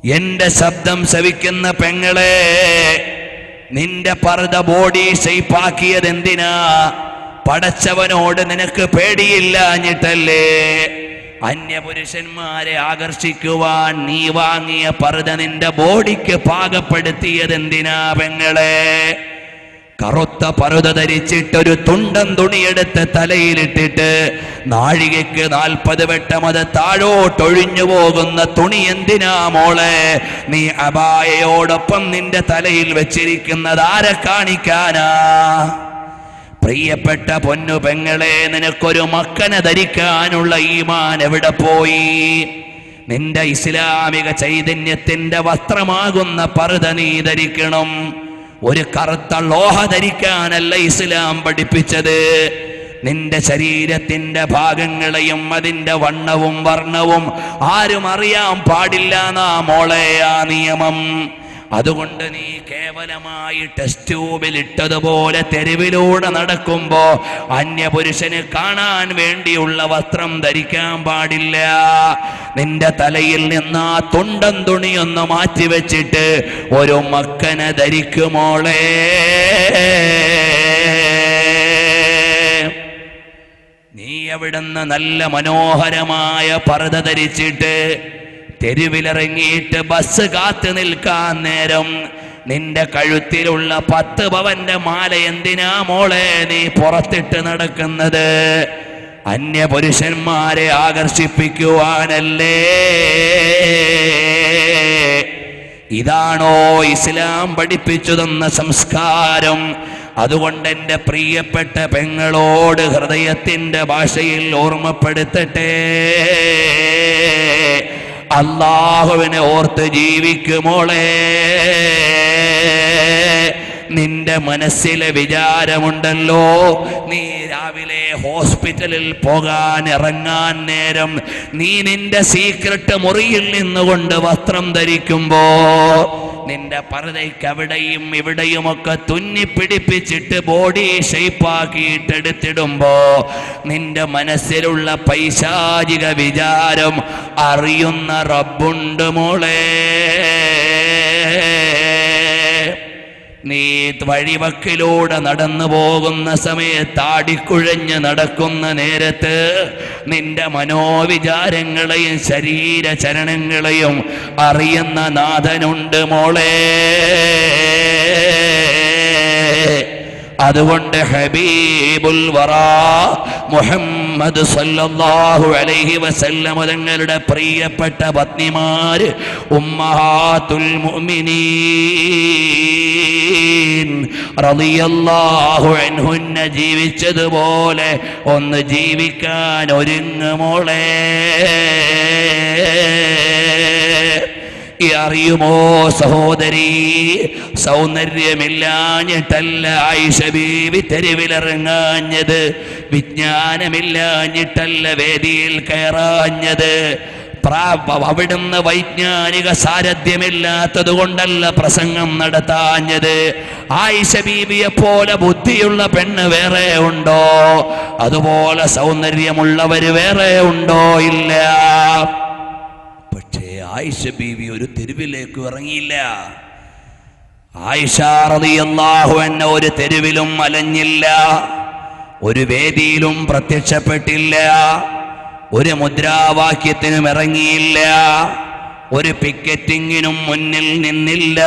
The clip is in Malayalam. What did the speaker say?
എന്റെ ശബ്ദം ശ്രവിക്കുന്ന പെങ്ങളെ, നിന്റെ പർദ്ദ ബോഡി ഷെയ്പ്പാക്കിയത് എന്തിനാ? പടച്ചവനോട് നിനക്ക് പേടിയില്ലാഞ്ഞിട്ടല്ലേ? അന്യപുരുഷന്മാരെ ആകർഷിക്കുവാൻ നീ വാങ്ങിയ പർദ്ദ നിന്റെ ബോഡിക്ക് പാകപ്പെടുത്തിയത് എന്തിനാ പെങ്ങളെ? കറുത്ത പർദ്ദ ധരിച്ചിട്ടൊരു തുണ്ടൻ തുണിയെടുത്ത് തലയിലിട്ടിട്ട് നാഴികയ്ക്ക് 40 വട്ടം അത് താഴോട്ടൊഴിഞ്ഞു പോകുന്ന തുണി എന്തിനാ മോളെ നീ അബായയോടൊപ്പം നിന്റെ തലയിൽ വെച്ചിരിക്കുന്നത്? ആരെ കാണിക്കാനാ? പ്രിയപ്പെട്ട പൊന്നു പെങ്ങളെ, നിനക്കൊരു മക്കനെ ധരിക്കാനുള്ള ഈമാൻ എവിടെ പോയി? നിന്റെ ഇസ്ലാമിക ചൈതന്യത്തിന്റെ വസ്ത്രമാകുന്ന പർദ്ദ നീ ധരിക്കണം. ഒരു കറുത്ത ലോഹ ധരിക്കാനല്ല ഇസ്ലാം പഠിപ്പിച്ചത്. നിന്റെ ശരീരത്തിന്റെ ഭാഗങ്ങളെയും അതിന്റെ വണ്ണവും വർണ്ണവും ആരും അറിയാൻ പാടില്ല എന്നാ മോളെ ആ നിയമം. അതുകൊണ്ട് നീ കേവലമായി ടെസ്റ്റ് ട്യൂബിൽ ഇട്ടതുപോലെ തെരുവിലൂടെ നടക്കുമ്പോ അന്യപുരുഷന് കാണാൻ വേണ്ടിയുള്ള വസ്ത്രം ധരിക്കാൻ പാടില്ല. നിന്റെ തലയിൽ നിന്ന് ആ തുണ്ടൻ തുണിയൊന്ന് മാറ്റിവെച്ചിട്ട് ഒരു മക്കനെ ധരിക്കുമോളെ. നീ എവിടുന്ന് നല്ല മനോഹരമായ പർദ്ദ ധരിച്ചിട്ട് തെരുവിലിറങ്ങിയിട്ട് ബസ് കാത്തു നിൽക്കാൻ നേരം നിന്റെ കഴുത്തിലുള്ള 10 പവന്റെ മാല എന്തിനാ മോളെ നീ പുറത്തിട്ട് നടക്കുന്നത്? അന്യപുരുഷന്മാരെ ആകർഷിപ്പിക്കുവാനല്ലേ? ഇതാണോ ഇസ്ലാം പഠിപ്പിച്ചു തന്ന സംസ്കാരം? അതുകൊണ്ട് എൻ്റെ പ്രിയപ്പെട്ട പെങ്ങളോട് ഹൃദയത്തിന്റെ ഭാഷയിൽ ഓർമ്മപ്പെടുത്തട്ടെ, അല്ലാഹുവിനെ ഓർത്ത് ജീവിക്കുമോളെ. നിന്റെ മനസ്സിലെ വിചാരമുണ്ടല്ലോ, നീ രാവിലെ ഹോസ്പിറ്റലിൽ പോകാൻ ഇറങ്ങാൻ നേരം നീ നിന്റെ സീക്രട്ട് മുറിയിൽ നിന്നുകൊണ്ട് വസ്ത്രം ധരിക്കുമ്പോ നിന്റെ പർദ്ദയ്ക്ക് അവിടെയും ഇവിടെയുമൊക്കെ തുന്നിപ്പിടിപ്പിച്ചിട്ട് ബോഡി ഷെയ്പ്പാക്കിയിട്ടെടുത്തിടുമ്പോ നിന്റെ മനസ്സിലുള്ള പൈശാചിക വിചാരം അറിയുന്ന റബ്ബുണ്ട് മോളെ. നീ വഴിവക്കിലൂടെ നടന്നു പോകുന്ന സമയത്ത് ആടിക്കുഴഞ്ഞ് നടക്കുന്ന നേരത്ത് നിന്റെ മനോവിചാരങ്ങളെയും ശരീരചരണങ്ങളെയും അറിയുന്ന നാഥനുണ്ട് മോളെ. അതുകൊണ്ട് ഹബീബുൽ വറാ മുഹമ്മദ് സല്ലല്ലാഹു അലൈഹി വസല്ലം തങ്ങളുടെ പ്രിയപ്പെട്ട പത്നിമാര് ഉമ്മഹാത്തുൽ മുഅ്മിനീൻ റളിയല്ലാഹു അൻഹുന്ന ജീവിച്ചതുപോലെ ഒന്ന് ജീവിക്കാൻ ഒരുങ്ങുമോളെ. അറിയുമോ സഹോദരി, സൗന്ദര്യമില്ലാഞ്ഞിട്ടല്ല ആയിഷ ബീവി തെരുവിലിറങ്ങാഞ്ഞത്, വിജ്ഞാനമില്ലാഞ്ഞിട്ടല്ല വേദിയിൽ കയറാഞ്ഞത്, അവിടുന്ന് വൈജ്ഞാനിക സാരഥ്യമില്ലാത്തത് കൊണ്ടല്ല പ്രസംഗം നടത്താഞ്ഞത്. ആയിഷ ബീവിയെ പോലെ ബുദ്ധിയുള്ള പെണ്ണ് വേറെ ഉണ്ടോ? അതുപോലെ സൗന്ദര്യമുള്ളവര് വേറെ ഉണ്ടോ? ഇല്ല. പക്ഷേ ആയിഷ ബീവി ഒരു തെരുവിലേക്ക് ഇറങ്ങിയില്ല. ആയിഷ റളിയല്ലാഹു അൻഹ ഒരു തെരുവിലും അലഞ്ഞില്ല, ഒരു വേദിയിലും പ്രത്യക്ഷപ്പെട്ടില്ല, ഒരു മുദ്രാവാക്യത്തിനും ഇറങ്ങിയില്ല, ഒരു പിക്കറ്റിങ്ങിനും മുന്നിൽ നിന്നില്ല.